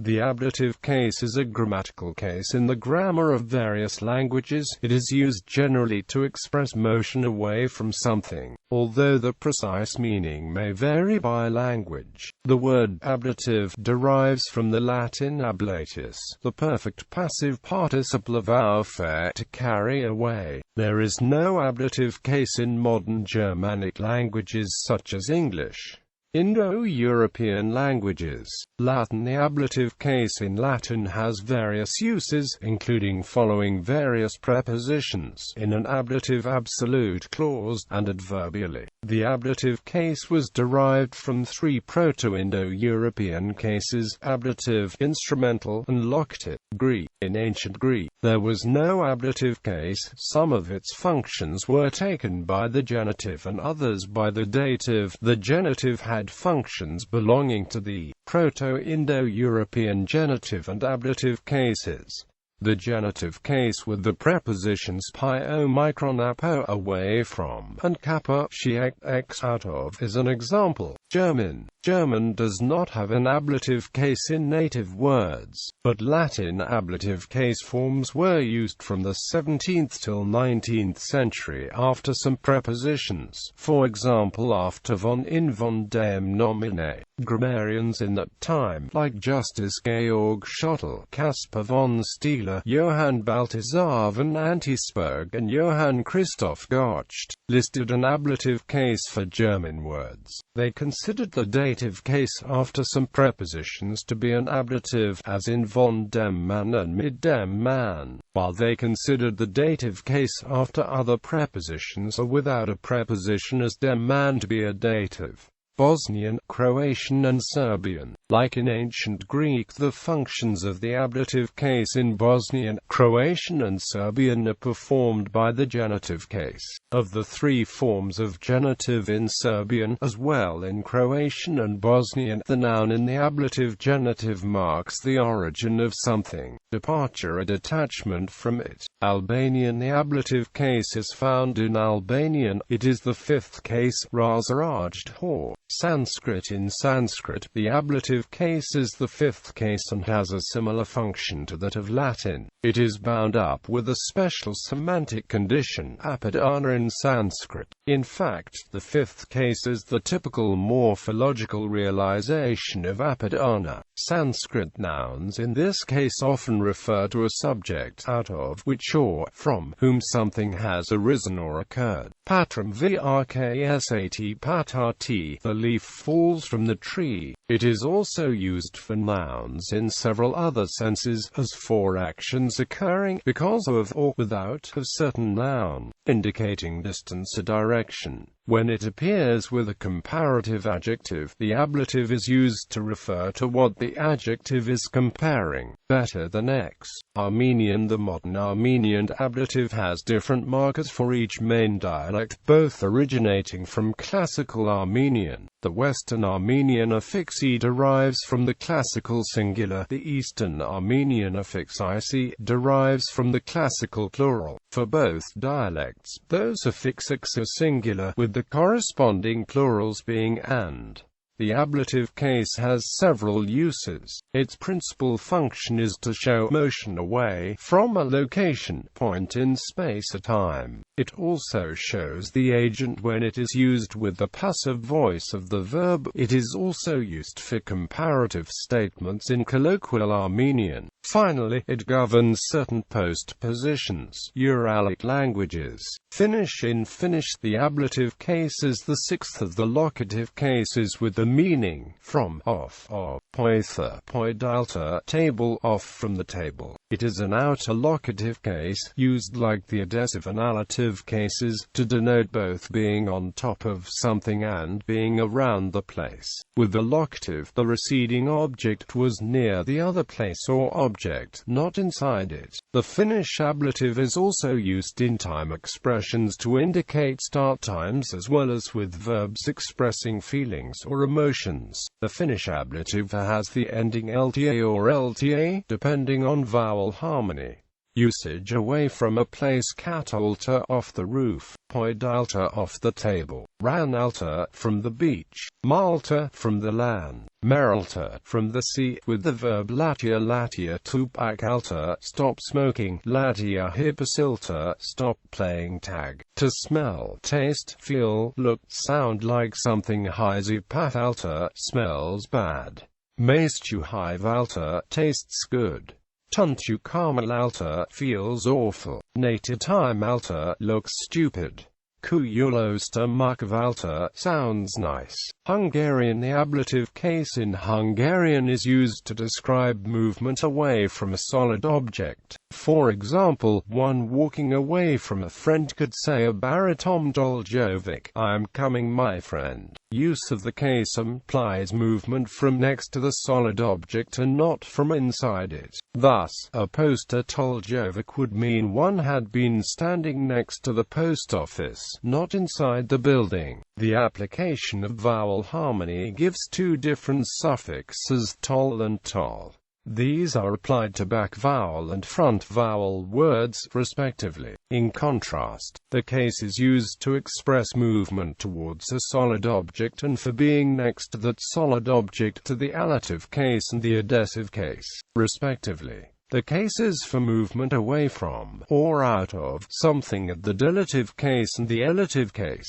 The ablative case is a grammatical case in the grammar of various languages. It is used generally to express motion away from something, although the precise meaning may vary by language. The word ablative derives from the Latin ablatus, the perfect passive participle of auferre, to carry away. There is no ablative case in modern Germanic languages such as English. Indo-European languages. Latin. The ablative case in Latin has various uses, including following various prepositions, in an ablative absolute clause, and adverbially. The ablative case was derived from three Proto-Indo-European cases: ablative, instrumental, and locative. Greek. In ancient Greek, there was no ablative case. Some of its functions were taken by the genitive and others by the dative. The genitive had functions belonging to the Proto-Indo-European genitive and ablative cases. The genitive case with the prepositions pi, omicron, apo, away from, and kappa, she, x, out of, is an example. German does not have an ablative case in native words, but Latin ablative case forms were used from the 17th till 19th century after some prepositions, for example after von in von dem nomine. Grammarians in that time, like Justice Georg Schottel, Caspar von Stieler, Johann Balthasar von Antisberg and Johann Christoph Gocht, listed an ablative case for German words. They considered the dative case after some prepositions to be an ablative, as in von dem Mann and mit dem Mann, while they considered the dative case after other prepositions or without a preposition as dem Mann to be a dative. Bosnian, Croatian and Serbian. Like in ancient Greek, the functions of the ablative case in Bosnian, Croatian and Serbian are performed by the genitive case. Of the three forms of genitive in Serbian, as well in Croatian and Bosnian, the noun in the ablative genitive marks the origin of something, departure or detachment from it. Albanian. The ablative case is found in Albanian. It is the fifth case, razarajt hor. Sanskrit. In Sanskrit, the ablative case is the fifth case and has a similar function to that of Latin. It is bound up with a special semantic condition, apadana in Sanskrit. In fact, the fifth case is the typical morphological realization of apadana. Sanskrit nouns in this case often refer to a subject out of which or from whom something has arisen or occurred. Patram vrksat patati, the leaf falls from the tree. It is also used for nouns in several other senses, as for actions occurring because of or without a certain noun, indicating distance or direction. When it appears with a comparative adjective, the ablative is used to refer to what the adjective is comparing. Better than X. Armenian. The modern Armenian ablative has different markers for each main dialect, both originating from Classical Armenian. The Western Armenian affix E derives from the Classical singular. The Eastern Armenian affix IC derives from the Classical plural. For both dialects, those affix X are singular, with the corresponding plurals being and. The ablative case has several uses. Its principal function is to show motion away from a location, point in space or time. It also shows the agent when it is used with the passive voice of the verb. It is also used for comparative statements in colloquial Armenian. Finally, it governs certain postpositions. Uralic languages. Finnish. In Finnish, the ablative case is the sixth of the locative cases with the meaning from, off, of, poitha, poidalta, table, off from the table. It is an outer locative case, used like the adhesive and allative cases, to denote both being on top of something and being around the place. With the locative, the receding object was near the other place or object, not inside it. The Finnish ablative is also used in time expressions to indicate start times as well as with verbs expressing feelings or emotions. The Finnish ablative has the ending lta or lta, depending on vowel harmony. Usage: away from a place, cat alter, off the roof, point alter, off the table, ran alter, from the beach, malta, from the land, meralter, from the sea, with the verb latia latia tupac alter, stop smoking, latia hipposilter, stop playing tag, to smell, taste, feel, look, sound like something, hizi path alter, smells bad, mastu hive alter, tastes good, tuntu kamal alter, feels awful, native time alter, looks stupid, kuyulosta markov alter, sounds nice. Hungarian: the ablative case in Hungarian is used to describe movement away from a solid object. For example, one walking away from a friend could say a baratom doljovic, I am coming my friend. Use of the case implies movement from next to the solid object and not from inside it. Thus, a posta toljovic would mean one had been standing next to the post office, not inside the building. The application of vowel harmony gives two different suffixes, tol and tol. These are applied to back vowel and front vowel words, respectively. In contrast, the case is used to express movement towards a solid object and for being next to that solid object to the allative case and the adessive case, respectively. The cases for movement away from, or out of, something at the delative case and the elative case.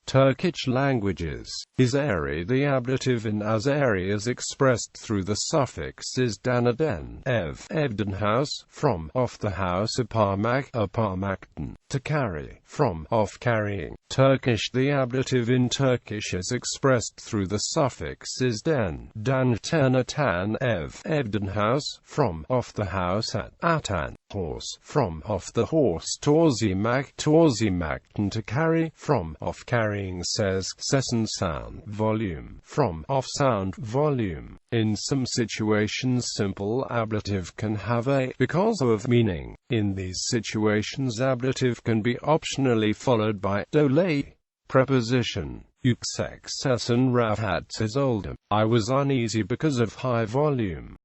Turkish languages. Azeri: the ablative in Azeri is expressed through the suffixes danaden, evden house, from, off the house, aparmakten, to carry, from, off carrying. Turkish: the ablative in Turkish is expressed through the suffixes dan, tenatan, evden house, from, off the house, atan, horse, from, off the horse, torzimakten, to carry, from, off carrying. Says, sessen sound, volume, from, off sound, volume. In some situations simple ablative can have a because of meaning. In these situations ablative can be optionally followed by dole. Preposition: Yüksek sesin rahatsız oldum. I was uneasy because of high volume.